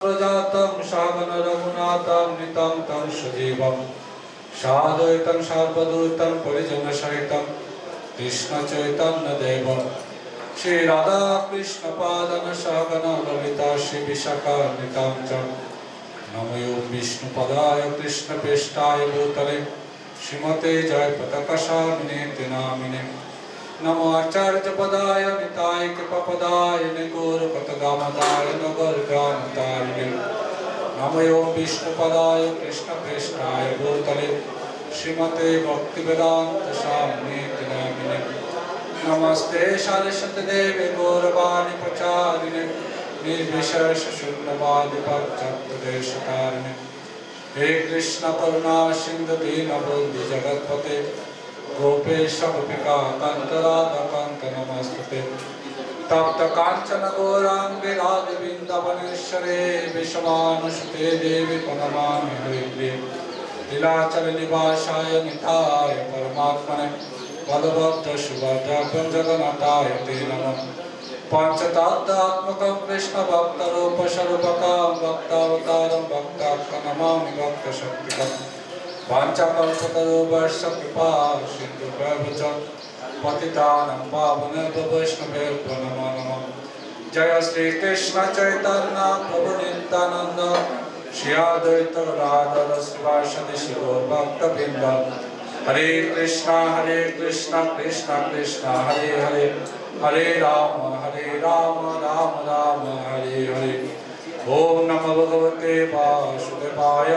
प्रजातं शागन रघुनाथं नितं तं सजीवं साद्वैतं सार्वभौतं परिजन सहितं कृष्ण चैतन्य देवं श्री राधा कृष्ण पादन शागन ललिता श्री विशाखान्वितां च नमो विष्णुपदाय कृष्ण प्रेष्ठाय भूतले श्रीमते जय पताकाशामिने नामिने नमो आचार्य पदाय निताय कृपापदाय निगोर पतगामदाय नगरगामतारिणे नमो विष्णुपदाय कृष्ण प्रेष्ठाय भूतले श्रीमते भक्तिवेदांत स्वामिने नामिने नमस्ते सरस्वती देवी गौरवाणी प्रचारिणे निर्विशेष शून्यवादी भक्तदेशतारिणे हे कृष्ण करुणा सिंधु दीनबंधु जगत्पते गोपेश गोपिका कांत राधा कांत नमस्ते तप्त कांचन गौरांगे राधे वृंदावनेश्वरे विश्वानुसुते देवी प्रणमामि हरिप्रिये लीलाचल निवासाय निताय परमात्मने भगवत सुभद्राभ्यं जगन्नाथाय ते नमः पंचतत्त्वात्मकं कृष्ण भक्त रूप स्वरूपकं भक्तावतारं भक्ताख्यं नमामि भक्तशक्तिकम् वाञ्छाकल्पतरुभ्यश्च कृपा सिन्धुभ्यश्च पतितानां पावनेभ्यो वैष्णवेभ्यो नमो नमः जय श्री कृष्ण चैतन्य प्रभु नित्यानंद श्री अद्वैत गदाधर श्रीवासदि गौर भक्तवृंद हरे कृष्ण कृष्ण कृष्ण हरे हरे हरे राम राम राम हरे हरे ओम नमो भगवते वासुदेवाय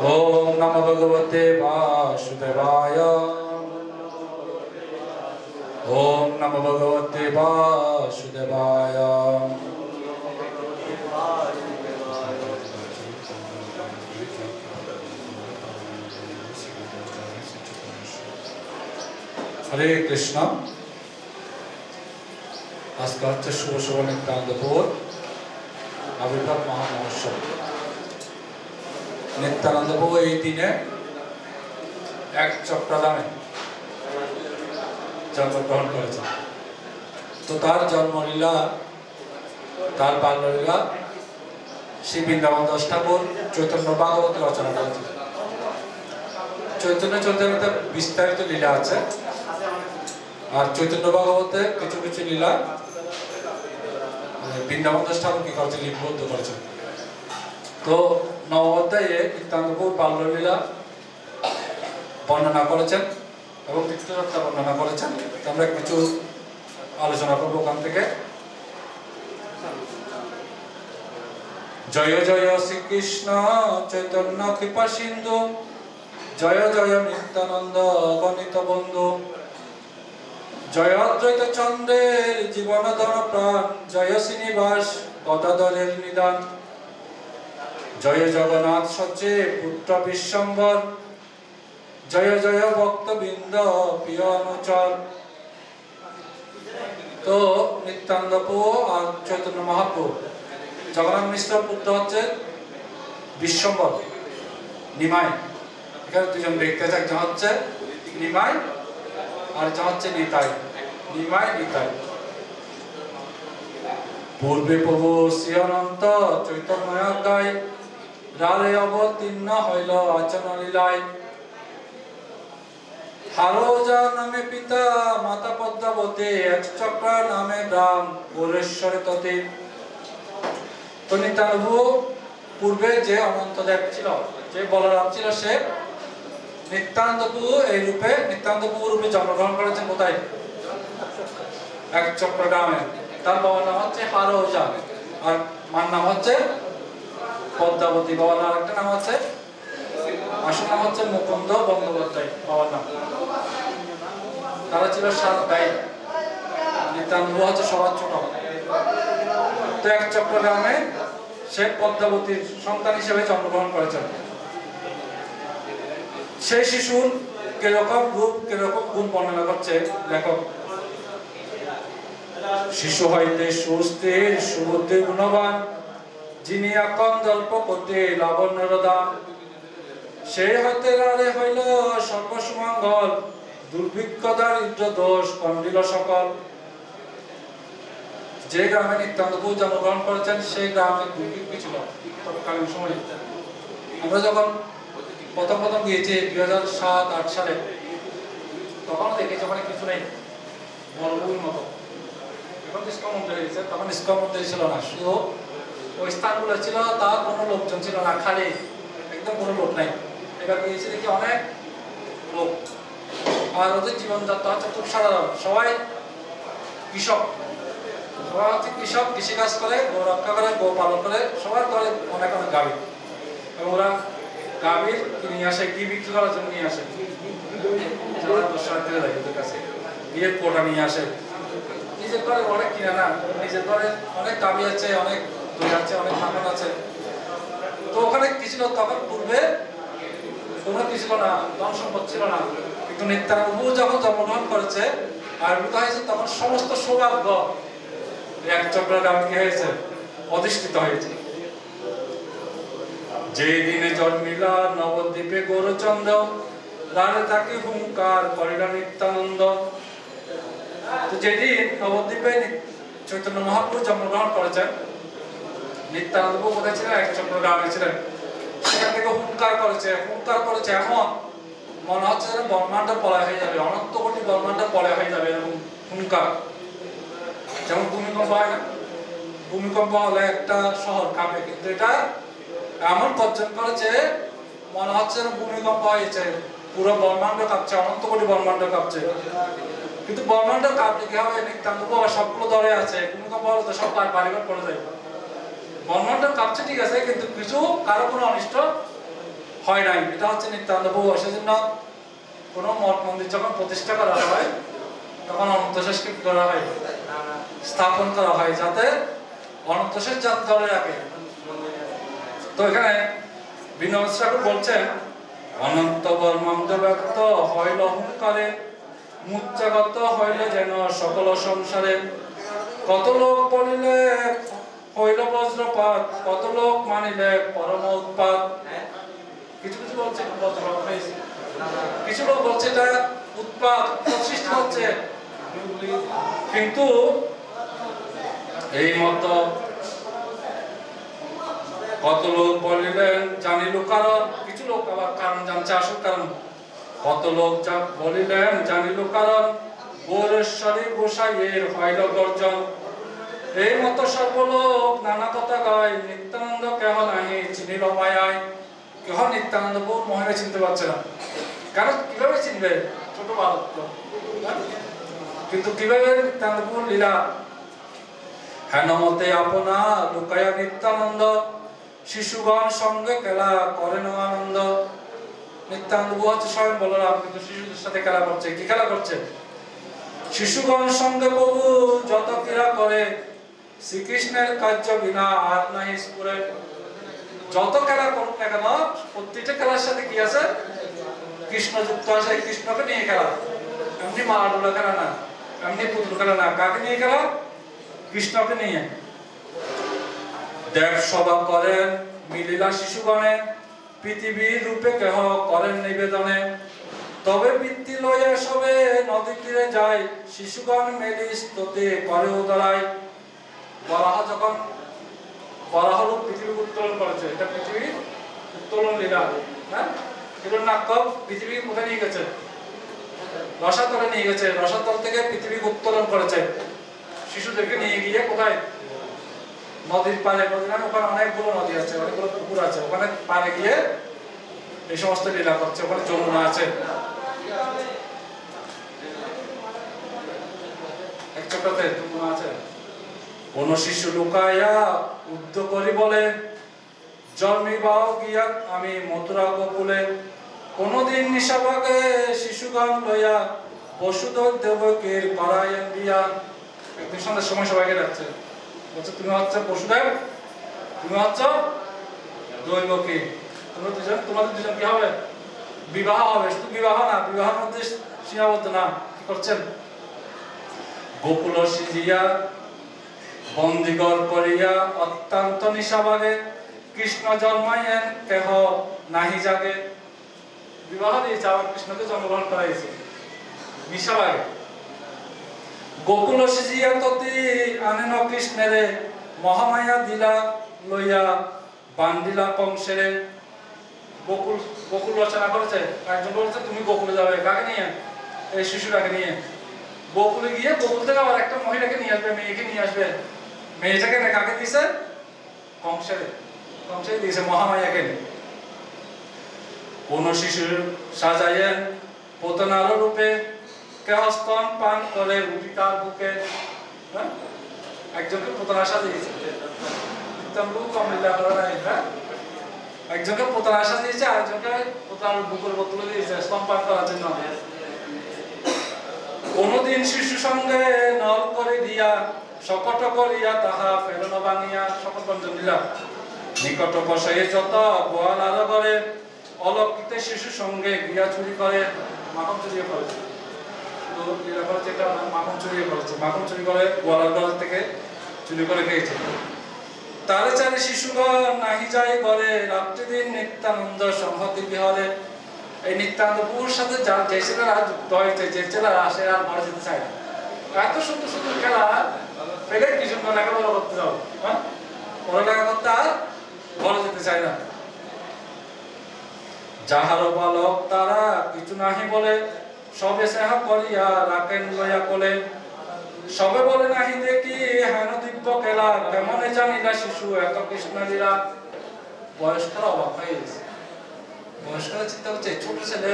ओम नमो भगवते वासुदेवाय ओम नमो भगवते वासुदेवाय हरे कृष्ण आज का शुभ शुभ नित्यानंदपुर आविर्भाव महामहोत्सव नित्यानंद प्रभु এই দিনে এক চট্টগ্রামে জন্মগ্রহণ করেছেন তো তার জন্মলীলা তার বাল্যলীলা শ্রী বৃন্দাবন দাস ঠাকুর চৈতন্য ভাগবত রচনা করেছেন চৈতন্য চরিতামৃতে বিস্তারিত লীলা আছে আর চৈতন্য ভাগবতে কিছু কিছু লীলা বৃন্দাবন দাস ঠাকুর কি করেছেন লিপিবদ্ধ করেছেন তো নবম অধ্যায়ে নিত্যানন্দপুর বাল্যলীলা বর্ণনা করেছেন এবং তীর্থযাত্রা বর্ণনা করেছেন আমরা কিছু আলোচনা করবো ওখান থেকে জয় জয় শ্রীকৃষ্ণ চৈতন্য কৃপা সিন্ধু জয় জয় নিত্যানন্দ গণিত বন্ধু জয় অদ্বৈত চন্দ্রের জীবন ধন প্রাণ জয় শ্রীনিবাস গদাধরের নিদান জয় জগন্নাথ সচে পুত্র বিশ্বম্বর জয় জয় ভক্তবৃন্দ প্রিয় অনুচর তো নিত্যানন্দ প্রভু আর চৈতন্য মহাপ্রভু জগন্নাথ মিশ্র পুত্র হচ্ছে বিশ্বম্বর নিমাই এখানে দুজন ব্যক্তি আছে একজন হচ্ছে নিমাই আর একজন হচ্ছে নিতাই নিমাই নিতাই পূর্বে প্রভু শ্রী অনন্ত চৈতন্য গায় রালে অবতীর্ণ হইল আচরণ লীলায় হারোজা নামে পিতা মাতা পদ্মাবতী এক চক্র নামে গ্রাম গোরেশ্বরে ততে তো নিত্যানন্দ পূর্বে যে অনন্ত দেব ছিল যে বলরাম ছিল সে নিত্যানন্দ প্রভু এই রূপে নিত্যানন্দ প্রভু রূপে জন্মগ্রহণ করেছেন কোথায় এক চক্র গ্রামে তার বাবার নাম হচ্ছে হারোজা আর মার নাম হচ্ছে পদ্মাবতী বাবার আরেকটা নাম আছে আসল নাম হচ্ছে মুকুন্দ বন্দ্যোপাধ্যায় বাবার নাম তারা ছিল 7 ভাই নিত্যানন্দ হচ্ছে সবার ছোট তো এক চট্টগ্রামে সে পদ্মাবতীর সন্তান হিসেবে জন্মগ্রহণ করেছেন সেই শিশুর কিরকম রূপ কিরকম গুণ বর্ণনা করছে লেখক শিশু হইতে সুস্থির সুবুদ্ধি গুণবান যিনি আকন্দল্প করতে লাবণ্যর দান সেই হতে রারে হইল সর্বসুমঙ্গল দুর্ভিক্ষ দারিদ্র দোষ কণ্ডিল সকল যে গ্রামে নিত্যানন্দ প্রভু জন্মগ্রহণ করেছেন সেই গ্রামে দুর্ভিক্ষ ছিল তৎকালীন সময়ে। আমরা যখন প্রথম গিয়েছি 2007-8 সালে, তখন দেখেছি ওখানে কিছু নেই, মরুভূমির মতো। এখন ইস্কন মন্দির হয়েছে, তখন ইস্কন মন্দির ছিল না, শুধু ওই স্থানগুলো ছিল, তার কোনো লোকজন ছিল না, খালি একদম কোনো লোক নাই। এবার গিয়েছি দেখি অনেক লোক, আর ওদের জীবনযাত্রা হচ্ছে খুব সাধারণ, সবাই কৃষক, সবাই হচ্ছে কৃষক, কৃষিকাজ করে, গো রক্ষা করে, গো পালন করে, সবার ঘরে অনেক অনেক গাভী, এবং ওরা গাভীর নিয়ে আসে, কি বিক্রি করার জন্য নিয়ে আসে, যারা দর্শনার্থীরা যায় ওদের কাছে বিয়ের পোটা নিয়ে আসে। নিজের ঘরে অনেক কিনে না, নিজের ঘরে অনেক গাভী আছে, অনেক দই আছে, অনেক মাখন আছে। তো ওখানে কি ছিল, তখন পূর্বে কোনো কিছু ছিল না, ধন সম্পদ ছিল না, কিন্তু নিত্যানন্দ প্রভু যখন জন্মগ্রহণ করেছে আবির্ভূত হয়েছে, তখন সমস্ত সৌভাগ্য এক চক্রগ্রামে কি হয়েছে, অধিষ্ঠিত হয়েছে। যে দিনে জন্মিলা নবদ্বীপে গৌরচন্দ্র, রানে তাকে হুঙ্কার করিলা নিত্যানন্দ। তো যেদিন নবদ্বীপে চৈতন্য মহাপ্রভু জন্মগ্রহণ করেছেন, নিত্যানন্দ প্রভু কোথায় ছিলেন, এক চক্রগ্রামে ছিলেন। সেখান থেকে হুঙ্কার করেছে এমন মনে হচ্ছে যেন ব্রহ্মাণ্ড প্রলয় হয়ে যাবে, অনন্ত কোটি ব্রহ্মাণ্ড প্রলয় হয়ে যাবে, এরকম হুঙ্কার। যেমন ভূমিকম্প হয় না, ভূমিকম্প হলে একটা শহর কাঁপে, কিন্তু এটা এমন গর্জন করেছে মনে হচ্ছে যেন ভূমিকম্প হয়েছে, পুরো ব্রহ্মাণ্ড কাঁপছে, অনন্ত কোটি ব্রহ্মাণ্ড কাঁপছে। কিন্তু ব্রহ্মাণ্ড কাঁপলে কি হবে, নিত্যানন্দ প্রভু সবগুলো ধরে আছে, ভূমিকম্প হলে তো সব বাড়িঘর পড়ে যায়। ব্রহ্মাণ্ড কাঁপছে ঠিক আছে, কিন্তু কিছু কারো কোনো অনিষ্ট হয় নাই, এটা হচ্ছে নিত্যানন্দ প্রভু। সেজন্য কোনো মঠ মন্দির যখন প্রতিষ্ঠা করা হয়, তখন অনন্তশেষকে কি করা হয়, স্থাপন করা হয়, যাতে অনন্তশেষ যাতে ধরে রাখে। তো এখানে বিনোদ ঠাকুর বলছেন, অনন্ত ব্রহ্মাণ্ড ব্যক্ত হইল হুঙ্কারে, মুচ্চাগত হইল যেন সকল সংসারে। কত লোক বলিলে হইল বজ্রপাত, কত লোক মানিলে পরম উৎপাত। কিছু কিছু বলছে বজ্রপাত হয়েছে, কিছু লোক বলছে এটা উৎপাত সৃষ্টি হচ্ছে, কিন্তু এই মত কত লোক বলিলেন জানিল কারণ, কিছু লোক আবার কারণ জানছে, আসল কারণ। কত লোক যা বলিলেন জানিল কারণ, গৌরেশ্বরী গোসাইয়ের হইল গর্জন। এই মত সর্বলোক নানা কথা গায়, নিত্যানন্দ কেহ নাহি চিনিল মায়ায়। কেহ নিত্যানন্দ প্রভুর মহিমা চিনতে পারছে না, কারণ কিভাবে চিনবে, ছোট বালক তো, কিন্তু কিভাবে নিত্যানন্দ প্রভুর লীলা। হেন মতে আপনা লুকায়া নিত্যানন্দ, শিশুগণ সঙ্গে খেলা করেন আনন্দ। নিত্যানন্দ প্রভু হচ্ছে স্বয়ং বলরাম, কিন্তু শিশুদের সাথে খেলা করছে। কি খেলা করছে? শিশুগণ সঙ্গে প্রভু যত ক্রীড়া করে, শ্রীকৃষ্ণের কার্য বিনা আর নাই স্ফুরে। যত খেলা করুক না কেন, প্রত্যেকটা খেলার সাথে কি আছে, কৃষ্ণ যুক্ত আছে। কৃষ্ণকে নিয়ে খেলা, এমনি মারাডোলা খেলা না, এমনি পুতুল খেলা না। কাকে নিয়ে খেলা? কৃষ্ণকে নিয়ে। দেব সভা করেন মিলিলা শিশুগণে, পৃথিবীর রূপে কেহ করেন নিবেদনে। তবে বৃত্তি লয়ে সবে নদী তীরে যায়, শিশুগণ মেলি স্তুতি করে উদরায়। বরাহ যখন বরাহ রূপ পৃথিবী উত্তোলন করেছে, এটা পৃথিবীর উত্তোলন লীলা। হ্যাঁ, হিরণ্যাক্ষ পৃথিবী কোথায় নিয়ে গেছে? রসাতলে নিয়ে গেছে। রসাতল থেকে পৃথিবী উত্তোলন করেছে, শিশুদেরকে নিয়ে গিয়ে কোথায়? নদীর পাড়ে। নদী মানে ওখানে অনেকগুলো নদী আছে, অনেকগুলো পুকুর আছে, ওখানে পাড়ে গিয়ে এই সমস্ত লীলা করছে। ওখানে যমুনা আছে, এক চক্রতে যমুনা আছে। কোন শিশু লুকাইয়া উদ্ধ করি বলে, জন্মিবাও গিয়া আমি মথুরা গোকুলে। কোনদিন নিশাভাগে শিশুগণ লইয়া, বসুধর দেবকীর করাইয়েন বিয়া। একদিন সন্ধ্যার সময় সবাইকে ডাকছে, বলছে তুমি হচ্ছে বসুদেব, তুমি হচ্ছ দৈবকী। তোমাদের দুজন কি হবে? বিবাহ হবে। শুধু বিবাহ না, বিবাহের মধ্যে সীমাবদ্ধ না। কি করছেন? গোকুল সিজিয়া বন্দিগর করিয়া, অত্যন্ত নিশাভাগে কৃষ্ণ জন্মাইয়েন কেহ নাহি জাগে। বিবাহ দিয়েছে, আবার কৃষ্ণকে জন্মগ্রহণ করাইছে নিশাভাগে। গোকুল সিজিয়া ততি আনেন কৃষ্ণেরে মহামায়া দিলা লইয়া বান্দিলা কংসেরে। গোকুল গোকুল রচনা করেছে, একজন বলছে তুমি গোকুলে যাবে, কাকে নিয়ে? এই শিশুটাকে নিয়ে। গোকুলে গিয়ে গোকুল থেকে আবার একটা মহিলাকে নিয়ে আসবে, মেয়েকে নিয়ে আসবে। মেয়েটাকে কাকে দিয়েছে? কংসেরে। কংসেরে দিয়েছে মহামায়াকে। কোন শিশু সাজাইয়েন পোতনার রূপে, কেহ স্তন পান করে রুটি তার বুকে। একজনকে পোতনা সাজিয়েছে, একজনকে পোতনা সাজিয়েছে, আরেকজনকে পোতনার বুকের বোতল দিয়েছে স্তন পান করার জন্য। কোনদিন শিশু সঙ্গে নল করে দিয়া সকট করিয়া তাহা ফেলন ভাঙিয়া। সকট বঞ্জন দিলা নিকট বসাইয়ে যত গোয়াল আলো করে, অলক্ষিতে শিশু সঙ্গে গিয়া চুরি করে। মাখন চুরিয়ে করেছে, মাখন চুরিয়ে করেছে, মাখন চুরি করে গোয়ালার ঘর থেকে চুরি করে খেয়েছে। তারে চারে শিশুগণ নাহি যায় ঘরে, রাত্রি দিন নিত্যানন্দ সংহতি বিহরে। এই নিত্যানন্দপুর সাথে যার যে ছেলেরা যুক্ত হয়েছে, যে ছেলেরা আসে আর ঘরে যেতে চায় না। এত সুন্দর সুন্দর খেলা পেলে কি সুন্দর লেখাপড়া করতে যাও, হ্যাঁ পড়ালেখা করতে আর ঘরে যেতে চায় না। যাহার বালক তারা কিছু নাহি বলে, সবে স্নেহ করিয়া রাখেন লইয়া কোলে। সবে বলে নাহি দেখি হেন দিব্য খেলা, কেমনে জানিলা শিশু এত কৃষ্ণ লীলা। বয়স্করা অবাক হয়ে গেছে, বয়স্করা চিন্তা করছে ছোট ছেলে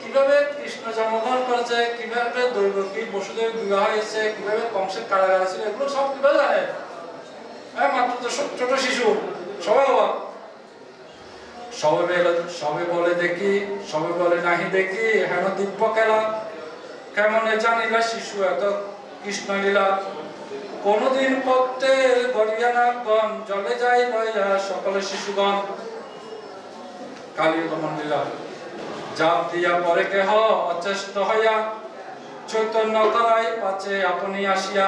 কিভাবে কৃষ্ণ জন্মগ্রহণ করেছে, কিভাবে দৈবকী বসুদেব বিবাহ হয়েছে, কিভাবে কংসের কারাগারে ছিল, এগুলো সব কিভাবে জানে? হ্যাঁ মাত্র তো ছোট শিশু, সবাই অবাক। সবে বলে দেখি, সবে বলে নাহি দেখি হেন দিব্য খেলা, কেমনে জানিলা শিশু এত কৃষ্ণ লীলা। কোনদিন পথে গড়িয়া নাগগণ, জলে যাই লইয়া সকলে শিশুগণ। কালী দমন লীলা জাপ দিয়া পরে কেহ অচেষ্ট হইয়া, চৈতন্য করাই পাছে আপনি আসিয়া।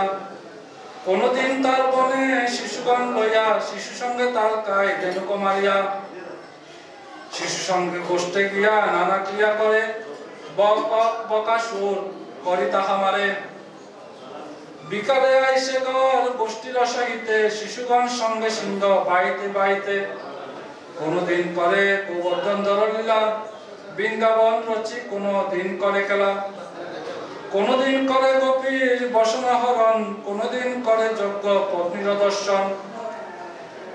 কোনদিন তার বনে শিশুগণ লইয়া, শিশু সঙ্গে তার কায় ধেনুক মারিয়া। শিশু সঙ্গে গোষ্ঠে গিয়া নানা ক্রিয়া করে, বকাসুর করি তাহা মারে। বিকালে আইসে গর গোষ্ঠীর সহিতে, শিশুগণ সঙ্গে সিংহ বাইতে বাইতে। কোনদিন করে গোবর্ধন ধরলীলা, বৃন্দাবন রচি কোনদিন করে খেলা। কোনদিন করে গোপীর বসনাহরণ, কোনদিন করে যজ্ঞ পত্নীর দর্শন।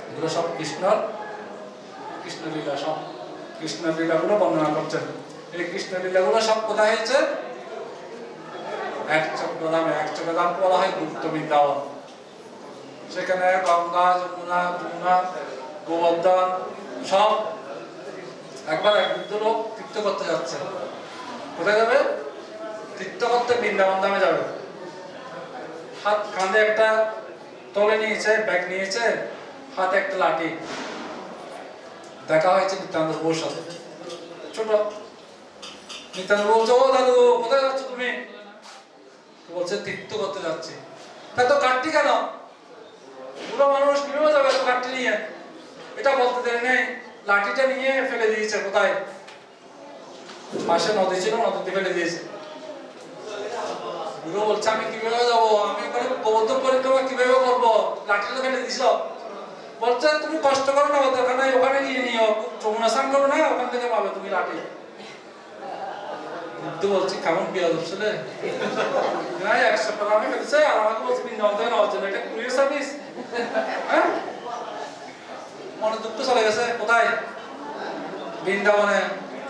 এগুলো সব কৃষ্ণর কৃষ্ণলীলা, সব কৃষ্ণলীলা গুলো বর্ণনা করছেন। এই কৃষ্ণলীলা গুলো সব কোথায় হয়েছে? এক চক্রধামে। এক চক্রধাম বলা হয় গুপ্ত বৃন্দাবন। সেখানে গঙ্গা যমুনা গোবর্ধন সব একবার এক বৃদ্ধ লোক তীর্থ করতে যাচ্ছে। কোথায় যাবে? তীর্থ করতে বৃন্দাবন ধামে যাবে। হাত কাঁধে একটা তলে নিয়েছে, ব্যাগ নিয়েছে, হাতে একটা লাঠি। দেখা হয়েছে নিত্যানন্দ প্রভুর সাথে। ছোট নিত্যানন্দ বলছে, ও দাদু কোথায় যাচ্ছ তুমি? বলছে তীর্থ করতে যাচ্ছি। তাই তো কাঠটি কেন? বুড়ো মানুষ কিভাবে যাবে তো কাঠটি নিয়ে? এটা বলতে দেরি নেই, লাঠিটা নিয়ে ফেলে দিয়েছে। কোথায়? পাশে নদী ছিল, নদীতে ফেলে দিয়েছে। বুড়ো বলছে আমি কিভাবে যাবো, আমি ওখানে গোবর্ধন পরিক্রমা কিভাবে করবো, লাঠিটা ফেলে দিছ। বলছে তুমি কষ্ট করো না, ওখানে ওখানে নিয়ে নিও, যমুনা স্নান করো না, ওখান থেকে পাবে তুমি লাঠি। বুদ্ধ বলছি কেমন বিয়াদব ছেলে, 100 টাকা আমি ফেলছে আর আমাকে বলছে বৃন্দাবন থেকে নেওয়ার জন্য। এটা কুরিয়ার সার্ভিস? হ্যাঁ মনে দুঃখ চলে গেছে। কোথায়? বৃন্দাবনে।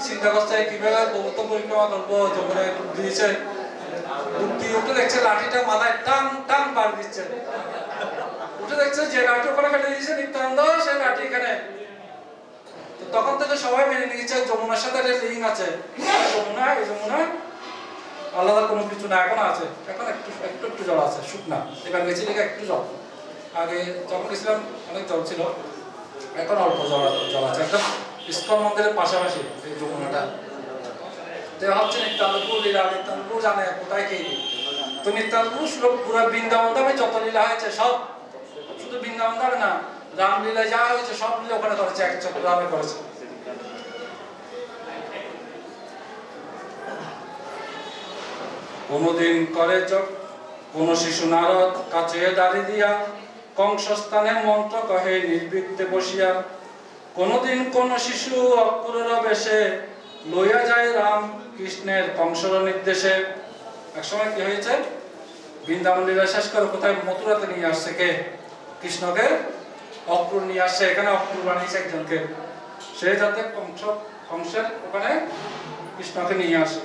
চিন্তা করছে কিভাবে গোবর্ধন পরিক্রমা করবো, যমুনায় ডুব দিয়েছে। ডুব দিয়ে উঠে দেখছে লাঠিটা মাথায় টান টান বার দিচ্ছে। উঠে দেখছে যে লাঠি ওখানে ফেলে দিয়েছে নিত্যানন্দ, সেই লাঠি এখানে। তখন থেকে সবাই মেনে নিয়েছে যমুনার সাথে একটা লিঙ্ক আছে। যমুনা, এই যমুনা আলাদা কোনো কিছু না, এখন আছে, এখন একটু একটু একটু জল আছে, শুকনা। এবার গেছি লিখে একটু জল, আগে যখন গেছিলাম অনেক জল ছিল, এখন অল্প জল আছে। একদম ইস্কন মন্দিরের পাশাপাশি এই যমুনাটা। তো হচ্ছে নিত্যানন্দপুর লীলা, নিত্যানন্দপুর জানে কোথায় কে। তো নিত্যানন্দপুর পুরো বৃন্দাবন ধামে যত লীলা হয়েছে সব, শুধু বৃন্দাবন ধামে না, রামলীলা যা হয়েছে সব লীলা ওখানে করেছে, এক চক্রধামে করেছে। কোনদিন করে কোন শিশু নারদ কাছে দাঁড়ি দিয়া কংসস্থানে মন্ত্র কহে নির্বিঘ্নে বসিয়া। কোনদিন কোন শিশু অক্ষরের বেশে লইয়া যায় রাম কৃষ্ণের কংসর নির্দেশে। একসময় কি হয়েছে, বৃন্দাবন লীলা শেষ করে কোথায় মথুরাতে নিয়ে আসছে কে? কৃষ্ণকে অক্রুর নিয়ে আসছে, এখানে অক্রুর বানিয়েছে একজনকে, সে যাতে কংসের ওখানে কৃষ্ণকে নিয়ে আসে।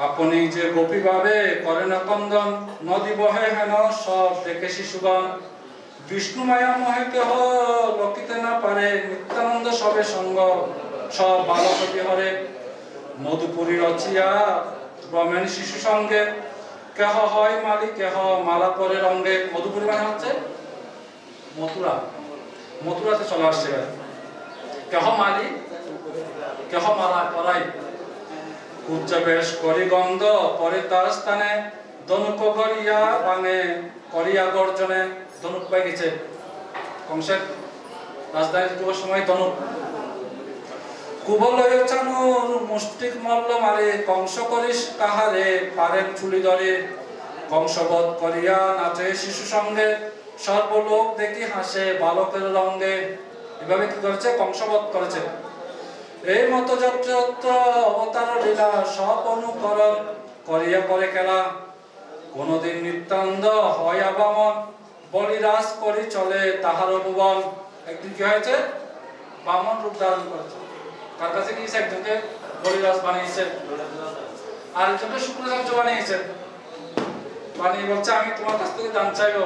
আপনি যে গোপী ভাবে করেন কন্দন, নদী বহে হেন সব দেখে শিশুগণ। বিষ্ণু মায়া মোহে কেহ লকিতে না পারে, নিত্যানন্দ সবে সঙ্গ সব বালক বিহরে। মধুপুরী রচিয়া ব্রহ্মেন শিশু সঙ্গে, কেহ হয় মালি কেহ মালা পরে রঙ্গে। মধুপুরী মানে হচ্ছে মথুরা, মথুরাতে চলে আসছে। কেহ মালি কেহ মালা পরাই। উচ্চবেশ করি গন্ধ পরে তার স্থানে, ধনুক করিয়া ভাঙে করিয়া গর্জনে। ধনুক পাই গেছে কংসের রাজধানী যুগের সময় ধনুক। কুবলয় চানুর মুষ্টিক মল্ল মারে, কংস করিস কাহারে পারেন চুলি ধরে। কংসবধ করিয়া নাচে শিশু সঙ্গে, সর্বলোক দেখি হাসে বালকের রঙ্গে। এভাবে কি করেছে? কংসবধ করেছে। এই মত যত্র অবতার লীলা, সব অনুকরণ করিয়া করে খেলা। কোনদিন নিত্যানন্দ হয় বামন, বলিরাজ করি চলে তাহার ভুবন। একদিন কি হয়েছে? বামন রূপ ধারণ করেছে। তার কাছে গিয়েছে, একজনকে বলিরাজ বানিয়েছে, আর একজনকে শুক্রাচার্য বানিয়েছে। বানিয়ে বলছে আমি তোমার কাছ থেকে দান চাইব।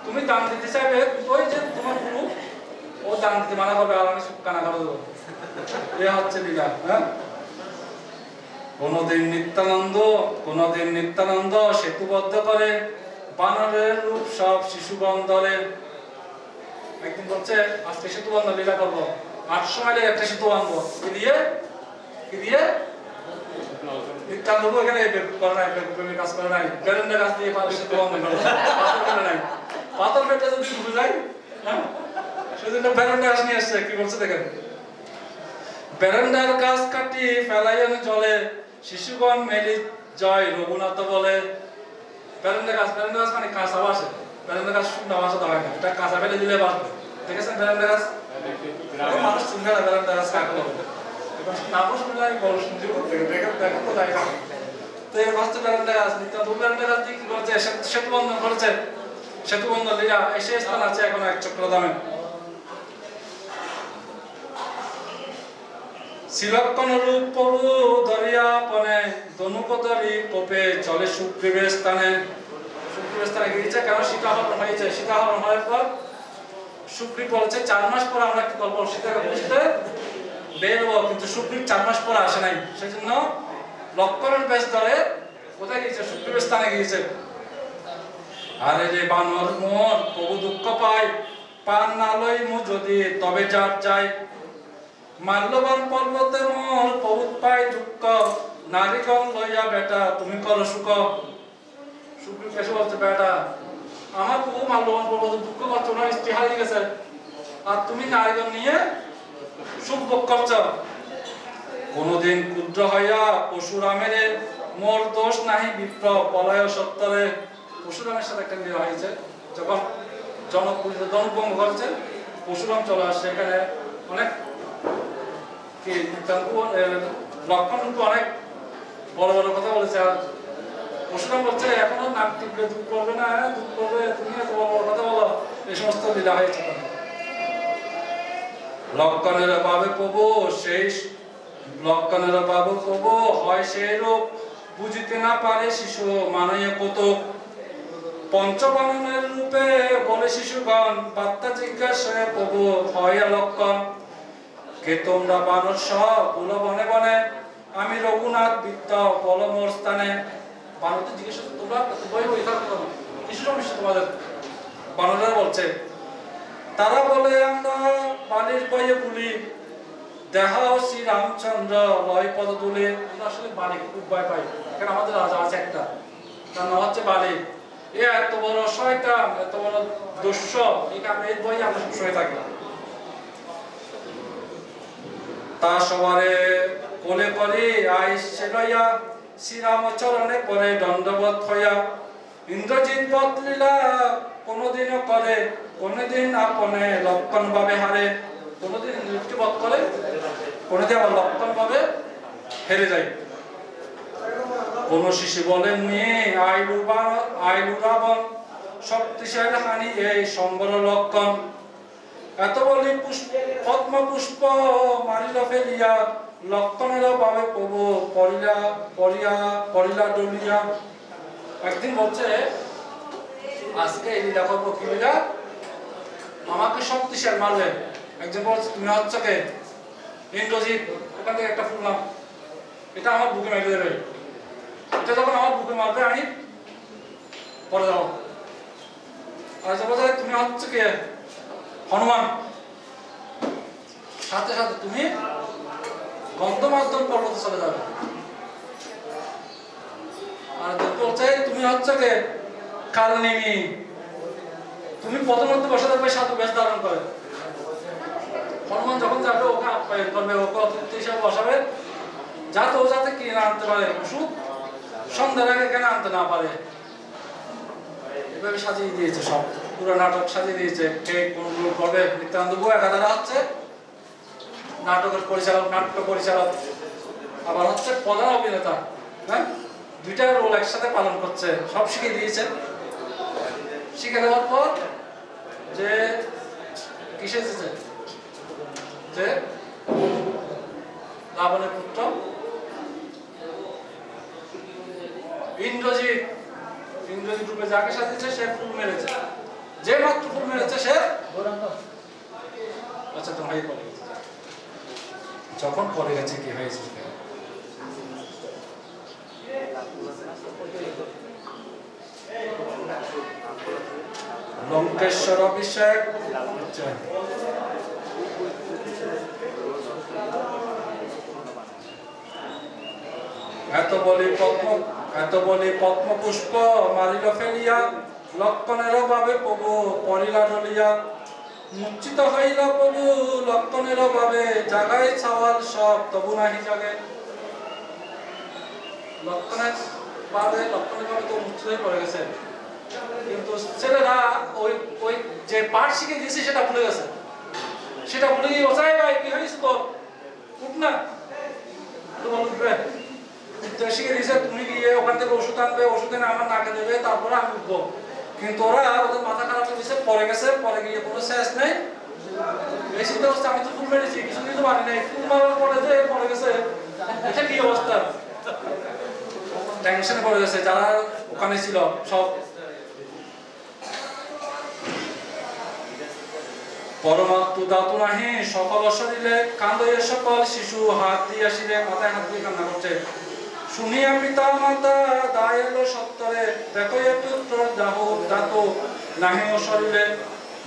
তুমি দান দিতে চাইবে, ওই যে তোমার গুরু ও দান দিতে মানা করবে, আর আমি কানা করে দেবো। এ হচ্ছে লীলা। হ্যাঁ, কোনদিন নিত্যানন্দ সেতুবদ্ধ করে, বানরের রূপ সব শিশুগণ ধরে। একদিন বলছে আজকে সেতু বন্ধ লীলা করবো, 800 মাইলের একটা সেতু বাঁধবো। কি দিয়ে নিত্যানন্দ এখানে করে নাই, প্রেমের কাজ করে নাই, বেরেন্ডা গাছ দিয়ে সেতু বন্ধ করে নাই। পাথর ফেটে যদি ঘুরে যায়, হ্যাঁ, সেজন্য বেরেন্ডা গাছ নিয়ে আসছে। কি বলছে দেখেন, বেরেন্ডার গাছ কাটি ফেলাইয়েন জলে, শিশুগণ মেলি জয় রঘুনাথ বলে। বেরেন্ডা গাছ মানে কাঁচা বাসে, বেরেন্ডা গাছ শুকনো বাসা তো হয় না, এটা কাঁচা ফেলে দিলে বাঁচবে। দেখেছেন বেরেন্ডা গাছ? মানুষ শুনবে না বেরেন্ডা গাছ কাকে বলে, নামও শুনলে আমি বড় শুনছি করতে দেখেন তো যাই না। তো এই বাস্তব বেরেন্ডা গাছ, বেরেন্ডা গাছ দিয়ে কি করেছে? সেতু বন্ধন করেছে। সেতু বন্ধন লীলা এসে স্থান আছে এখন এক চক্রধামে। শ্রীলক্ষণ রূপ প্রভু ধরিয়া পনে, ধনুক ধরি কোপে চলে সুগ্রীবের স্থানে। সুগ্রীবের স্থানে গিয়েছে, কেন সীতাহরণ হয়েছে। সীতাহরণ হওয়ার পর সুগ্রীব বলছে 4 মাস পর আমরা কি করবো, সীতাকে বুঝতে বেরোবো। কিন্তু সুগ্রীব 4 মাস পর আসে নাই, সেই জন্য লক্ষণের বেশ ধরে কোথায় গিয়েছে? সুগ্রীবের স্থানে গিয়েছে। আরে রে বানর মোর প্রভু দুঃখ পায়, পান না লই মু যদি তবে যার যায়। মাল্যবান পর্বতে মোর প্রভু পায় দুঃখ, নারীগণ লইয়া বেটা তুমি করো সুখ। সুগ্রীব এসে বলছে, বেটা আমার প্রভু মাল্যবান পর্বতে দুঃখ করছো না, স্ত্রী হারিয়ে গেছে, আর তুমি নারীগণ নিয়ে সুখ ভোগ করছ। কোনদিন ক্ষুদ্র হইয়া পশুরামের, মোর দোষ নাহি বিপ্র পলায় সত্তরে। পশুরামের সাথে একটা বিয়ে হয়েছে, যখন জনভঙ্গ করেছে, পশুরাম চলে আসছে। এখানে অনেক লক্ষণ কিন্তু অনেক বড় বড় কথা বলেছে, আর পশুরাম বলছে এখনো নাক টিপলে দুধ করবে না, দুধ করবে, তুমি এত বড় বড় কথা বলো। এই সমস্ত লীলা হয়েছে। লক্ষণের পাবে প্রভু সেই লক্ষণের পাবে প্রভু হয় সেই রূপ, বুঝিতে না পারে শিশু মানয় কত। পঞ্চবাননের রূপে বলে শিশুগণ, বার্তা জিজ্ঞাসা প্রভু হয় লক্ষণ। কে তোমরা বানর সহ কুল বনে বনে, আমি রঘুনাথ বিদ্যা বল মোর স্থানে। বানরকে জিজ্ঞেস তোমরা বই বই থাকো, কিছু সমস্যা তোমাদের? বানররা বলছে, তারা বলে আমরা বালির বইয়ে বলি, দেখাও শ্রী রামচন্দ্র লয় পদ তুলে। আমরা আসলে বালি খুব ভয় পাই, এখানে আমাদের রাজা আছে একটা, তার নাম হচ্ছে বালি। এত বড় শয়তান, এত বড় দস্যু, এই বই আমরা সবসময় থাকি। তা সবারে কোলে করে আইসে লইয়া শ্রীরাম চরণে পরে দণ্ডবত হইয়া ইন্দ্রজিৎ বদলীলা কোনদিনও করে কোনদিন আপনে লক্ষণ ভাবে হারে কোনদিন ইন্দ্রজিৎকে বধ করে কোনদিন আবার লক্ষণ ভাবে হেরে যায় কোন শিশু বলে মেয়ে আইলু রাবণ শক্তিশালী হানি এই সম্বর লক্ষণ এত বলি পদ্ম পুষ্প মারিল ফেলিয়া লক্ষণের ভাবে প্রভু পরিলা পরিয়া পরিলা ডলিয়া একদিন বলছে আজকে এই লীলা করবো কি লীলা আমাকে শক্তিশালী মারবে একজন বলছে তুমি হচ্ছে কে ইন্দ্রজিৎ ওখান থেকে একটা ফুললাম এটা আমার বুকে মেরে দেবে এটা যখন আমার বুকে মারবে আমি পরে যাবো আর বলছে তুমি হচ্ছে কে হনুমান সাথে সাথে তুমি গন্ধমার্দন পর্বতে চলে যাবে আর বলছে তুমি হচ্ছে কে কালনেমি তুমি প্রথমত বসে থাকবে সাধু বেশ ধারণ করে হনুমান যখন যাবে ওকে আপ্যায়ন করবে ওকে অতিথি হিসাবে বসাবে যাতে ও যাতে কিনে আনতে পারে ওষুধ সন্ধ্যার আগে কেন আনতে না পারে এভাবে সাজিয়ে দিয়েছে সব পুরো নাটক সাজিয়ে দিয়েছে কে কোনগুলো করবে নিত্যানন্দ বউ একাধারা হচ্ছে নাটকের পরিচালক নাট্য পরিচালক আবার হচ্ছে প্রধান অভিনেতা হ্যাঁ দুইটা রোল একসাথে পালন করছে সব শিখিয়ে দিয়েছেন শিখে দেওয়ার পর যে কিসে এসেছে যে রাবণের পুত্র ইন্দ্রজিৎ রূপে যাকে সাজিয়েছে সে ফুল মেরেছে যে মাত্র ফুল মেরেছে সে আচ্ছা তো ভাই পড়ে গেছে যখন পড়ে গেছে কি হয়েছে লঙ্কেশ্বর অভিষেক এত বলি পদ্ম পুষ্প মারিল ফেলিয়া লক্ষণের ভাবে প্রভু পরিলা ডলিয়া মূর্ছিত হইল প্রভু লক্ষণের ভাবে জাগায় ছাওয়াল সব তবু নাহি জাগে লক্ষণের ভাবে তো মূর্ছিত হয়ে পড়ে গেছে কিন্তু ছেলেরা ওই যে পাঠ শিখে দিয়েছে সেটা ভুলে গেছে সেটা ভুলে গিয়ে ওসাই ভাই কি হয়েছে তো উঠ না তোমার উঠবে শিখে দিয়েছে তুমি গিয়ে ওখান থেকে ওষুধ আনবে ওষুধ এনে আমার নাকে দেবে তারপরে আমি উঠবো কিন্তু ওরা ওদের মাথা খারাপ হয়ে গেছে পরে গিয়ে কোনো শেষ নেই এই চিন্তা করছে আমি তো ফুল মেরেছি কিছুদিন তো মানি নাই ফুল মারার পরে যে পরে গেছে এটা কি অবস্থা টেনশনে পড়ে গেছে যারা ওখানে ছিল সব পরমাত্ম দাতু নাহি সকল শরীরে কান্দয়ে সকল শিশু হাত দিয়ে আসিলে মাথায় হাত দিয়ে কান্না করছে শুনিয়া পিতা মাতা দায়েল সত্তরে দেখো এ পুত্র দাহ দাতো নাহি ও শরীরে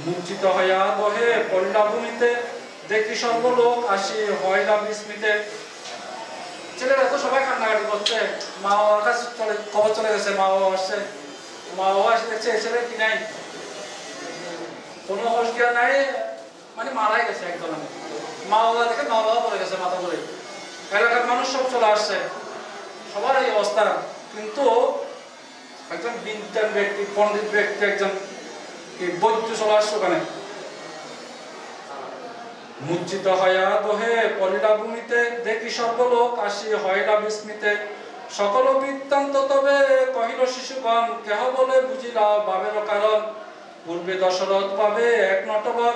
মূর্ছিত হইয়া বহে পড়িলা ভূমিতে দেখি সর্বলোক আসি হইলা বিস্মিতে ছেলেরা তো সবাই কান্নাকাটি করছে মা বাবার কাছে খবর চলে গেছে মা বাবা আসছে মা বাবা এসে দেখছে এই ছেলে কি নাই কোনো হোশ জ্ঞান নাই মানে মারাই গেছে একদম মা বাবা দেখে মা বাবা পড়ে গেছে মাথা ধরে এলাকার মানুষ সব চলে আসছে সবার এই অবস্থা কিন্তু একজন বিদ্যান ব্যক্তি পণ্ডিত ব্যক্তি একজন বৈদ্য চলে আসছে ওখানে মূর্ছিত হইয়া দোহে পরিলা ভূমিতে দেখি সর্বলোক আসি হইলা বিস্মিতে সকল বৃত্তান্ত তবে কহিল শিশুগণ কেহ বলে বুঝিলা ভাবের কারণ পূর্বে দশরথ পাবে এক নটবর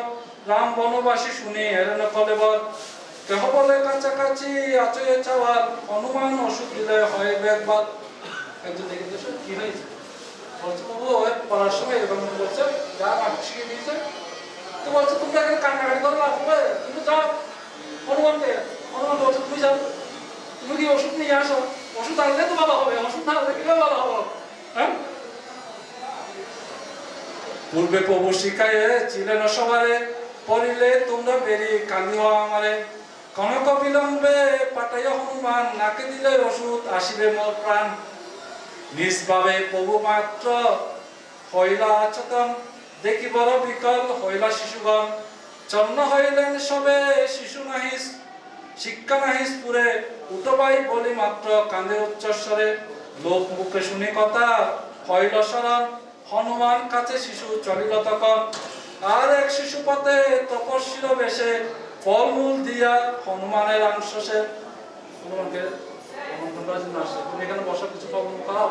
রাম বনবাসী শুনি হেরেন কলেবর কেহ বলে কাছাকাছি আচয়ে চাওয়ার হনুমান ওষুধ দিলে হয় একবার একজন দেখে কি হয়েছে বলছে বাবু পড়ার সময় এরকম বলছে যা মাঠ শিখে দিয়েছে তো বলছে তোমরা এখানে কান্নাকাটি করো আসবে কিন্তু যাও হনুমান বলছে তুমি যাও তুমি কি ওষুধ নিয়ে আসো ওষুধ আনলে তো ভালো হবে ওষুধ না আনলে কিভাবে ভালো হবে হ্যাঁ পূর্বে প্রভু শিখায়ে ছিলেন সবারে পড়িলে তোমরা বেরি কান্দিও আমারে কনক বিলম্বে পাঠাইয়া হনুমান নাকে দিলে ওষুধ আসিবে মোর প্রাণ নিষ্ভাবে প্রভু মাত্র হইলা আচতন দেখি বড় বিকল হইলা শিশুগণ চন্ন হইলেন সবে শিশু নাহি শিক্ষা নাহি স্ফুরে উঠবাই বলি মাত্র কাঁদে উচ্চস্বরে লোক মুখে শুনি কথা হইল শরণ হনুমান কাছে শিশু চলিল তখন আর এক শিশু পথে তপস্বীর বেশে ফলমূল দিয়া হনুমানের আংশে হনুমানকে আমন্ত্রণ করার জন্য আসছে তুমি এখানে বসো কিছু ফলমূল খাও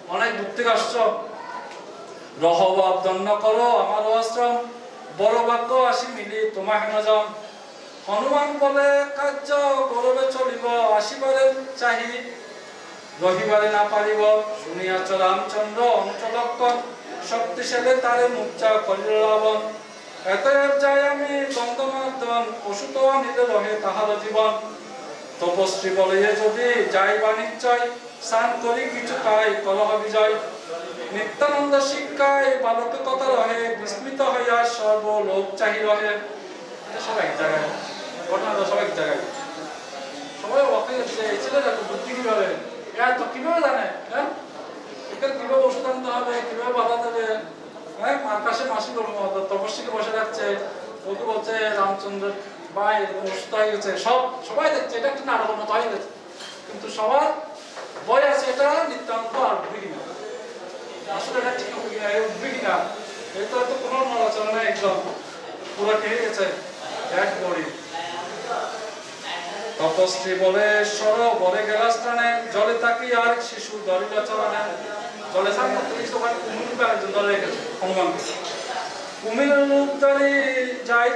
অনেক দূর থেকে আসছো রহব আবদন্ন করো আমার আশ্রম বড় বাক্য আসি মিলি তোমা হেন যাম হনুমান বলে কার্য করবে চলিব আসিবারে চাহি রহিবারে না পারিব শুনিয়াছ রামচন্দ্র অনুচলক্ষণ শক্তিশালী তারে মুচ্চা করিল রাবণ এতএব যাই আমি গঙ্গমার্দন পশুত নিলে রহে তাহার জীবন তপস্বী বলে যদি যাই বা নিশ্চয় স্নান করি কিছু পাই কলহ বিজয় নিত্যানন্দ শিক্ষায় বালকে কথা রহে বিস্মিত হইয়া সর্ব লোক চাহি রহে সব এক জায়গায় ঘটনাটা সব এক জায়গায় সবাই অবাক হয়ে যাচ্ছে এই ছেলেটা বুদ্ধি কিভাবে তো কিভাবে জানে হ্যাঁ এখানে কিভাবে ওষুধ আনতে হবে কিভাবে বাধা দেবে হ্যাঁ আকাশে মাসি তপস্বীকে বসে রাখছে ওকে বলছে রামচন্দ্র ভাই ওষুধ হয়ে গেছে সবাই দেখছে এটা একটা নাটকের মতো হয়ে গেছে কিন্তু সবার ভয় আছে এটা নিত্যানন্দ আর উঠবে কিনা আসলে এটা ঠিক হবে কিনা উঠবে কিনা এই তো কোনো নড়াচড়া নেই একদম পুরো খেয়ে গেছে এক বড়ি তপস্বী বলে সর বলে গেলা স্থানে জলে তাকি আর শিশু দরিল চরণে জলে স্নান করতে গেছে ওখানে কুমির একজন ধরে রেখেছে হনুমানকে কুমিরের রূপ ধরে যাই